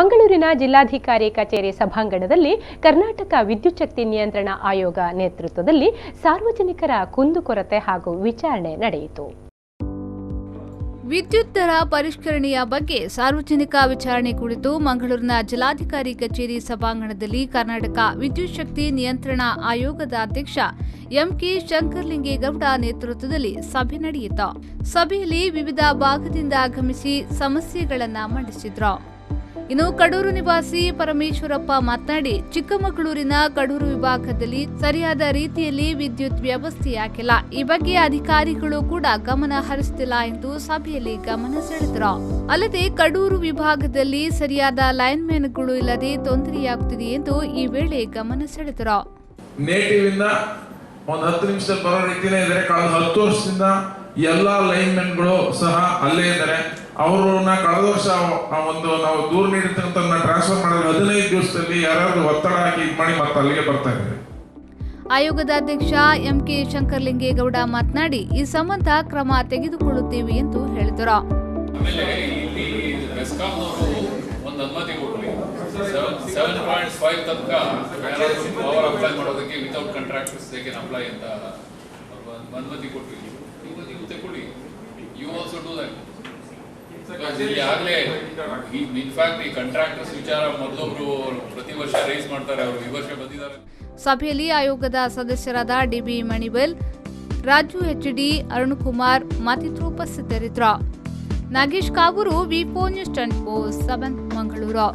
ಮಂಗಳೂರಿನ ಜಿಲ್ಲಾಧಿಕಾರಿ ಕಚೇರಿ ಸಭಾಂಗಣದಲ್ಲಿ ಕರ್ನಾಟಕ ವಿದ್ಯುಚ್ಛಕ್ತಿ ನಿಯಂತ್ರಣ ಆಯೋಗ ನೇತೃತ್ವದಲ್ಲಿ ಸಾರ್ವಜನಿಕರ ಕುಂದುಕೊರತೆ ಹಾಗೂ ವಿಚಾರಣೆ ನಡೆಯಿತು. ವಿದ್ಯುತ್ ದರ ಪರಿಷ್ಕರಣೆಯ ಬಗ್ಗೆ ಸಾರ್ವಜನಿಕ ವಿಚಾರಣೆ ಕುರಿತು ಮಂಗಳೂರಿನ ಜಿಲ್ಲಾಧಿಕಾರಿ ಕಚೇರಿ ಸಭಾಂಗಣದಲ್ಲಿ ಕರ್ನಾಟಕ ವಿದ್ಯುತ್ ಶಕ್ತಿ ನಿಯಂತ್ರಣ ಆಯೋಗದ ಅಧ್ಯಕ್ಷ ಎಂಕೆ ಶಂಕರಲಿಂಗೇಗೌಡ ನೇತೃತ್ವದಲ್ಲಿ ಸಭೆ ನಡೆಯಿತು. ಸಭೆಯಲ್ಲಿ ವಿವಿಧ ಭಾಗದಿಂದ ಆಗಮಿಸಿ ಸಮಸ್ಯೆಗಳನ್ನು ಮಂಡಿಸಿದ್ರು. ಇನ್ನು ಕಡೂರು ನಿವಾಸಿ ಪರಮೇಶ್ವರಪ್ಪ ಮಾತನಾಡಿ, ಚಿಕ್ಕಮಗಳೂರಿನ ಕಡೂರು ವಿಭಾಗದಲ್ಲಿ ಸರಿಯಾದ ರೀತಿಯಲ್ಲಿ ವಿದ್ಯುತ್ ವ್ಯವಸ್ಥೆಯಾಗಿಲ್ಲ. ಈ ಬಗ್ಗೆ ಅಧಿಕಾರಿಗಳು ಕೂಡ ಗಮನ ಹರಿಸುತ್ತಿಲ್ಲ ಎಂದು ಸಭೆಯಲ್ಲಿ ಗಮನ ಸೆಳೆದರು. ಅಲ್ಲದೆ ಕಡೂರು ವಿಭಾಗದಲ್ಲಿ ಸರಿಯಾದ ಲೈನ್ಮೆನ್ಗಳು ಇಲ್ಲದೆ ತೊಂದರೆಯಾಗುತ್ತಿದೆ ಎಂದು ಈ ವೇಳೆ ಗಮನ ಸೆಳೆದರು. ನೇಟಿವಿಂದ ಒಂದು 10 ನಿಮಿಷದಲ್ಲಿ ಬರೋ ರೀತಿಯೇ ಇದ್ದಾರೆ. ಕಳೆದ 10 ವರ್ಷದಿಂದ ಎಲ್ಲಾ ಲೈನ್ಮೆನ್ಗಳು ಸಹ ಅಲ್ಲೇ ಇದ್ದಾರೆ. ಅವ್ರನ್ನ ಕಳೆದ ವರ್ಷ ನಾವು ದೂರ ನೀಡಿರ್ತಕ್ಕಂಥ ಟ್ರಾನ್ಸ್ಫರ್ ಮಾಡಿದ್ರೆ 15 ದಿವಸದಲ್ಲಿ ಯಾರಾದ್ರೂ ಒತ್ತಡ ಹಾಕಿ ಮಾಡಿ ಮತ್ತೆ ಅಲ್ಲಿಗೆ ಬರ್ತಾ ಇದ್ದಾರೆ. ಆಯೋಗದ ಅಧ್ಯಕ್ಷ ಎಂಕೆ ಶಂಕರಲಿಂಗೇಗೌಡ ಮಾತನಾಡಿ, ಈ ಸಂಬಂಧ ಕ್ರಮ ತೆಗೆದುಕೊಳ್ಳುತ್ತೇವೆ ಎಂದು ಹೇಳಿದರು. ಒಂದು ಅನುಮತಿ ಕೊಡ್ಲಿ 7.5 ತನಕ ಪವರ್ ಅಪ್ಲೈ ಮಾಡೋದಕ್ಕೆ without contractors they can apply ಅಂತ ಅನುಮತಿ ಕೊಟ್ವಿ. ನೀವು ತಗೊಳ್ಳಿ, ಯು ಆಲ್ಸೋ ಡೂ ದಟ್. ಆಗಲೇ ಇನ್ಫ್ಯಾಕ್ಟ್ ಈ ಕಾಂಟ್ರಾಕ್ಟರ್ಸ್ ವಿಚಾರ ಮೊದಲೊಬ್ರು ಪ್ರತಿ ವರ್ಷ ರೈಸ್ ಮಾಡ್ತಾರೆ, ಅವರು ಈ ವರ್ಷ ಬಂದಿದ್ದಾರೆ. ಸಭೆಯಲ್ಲಿ ಆಯೋಗದ ಸದಸ್ಯರಾದ ಡಿಬಿ ಮಣಿಬಲ್, ರಾಜು ಎಚ್ಡಿ, ಅರುಣಕುಮಾರ್ ಮತ್ತಿತರರು ಉಪಸ್ಥಿತರಿದ್ದರು. ನಾಗೇಶ್ ಕಾವೂರು, ವಿ4 ನ್ಯೂಸ್ 24/7 ಮಂಗಳೂರು.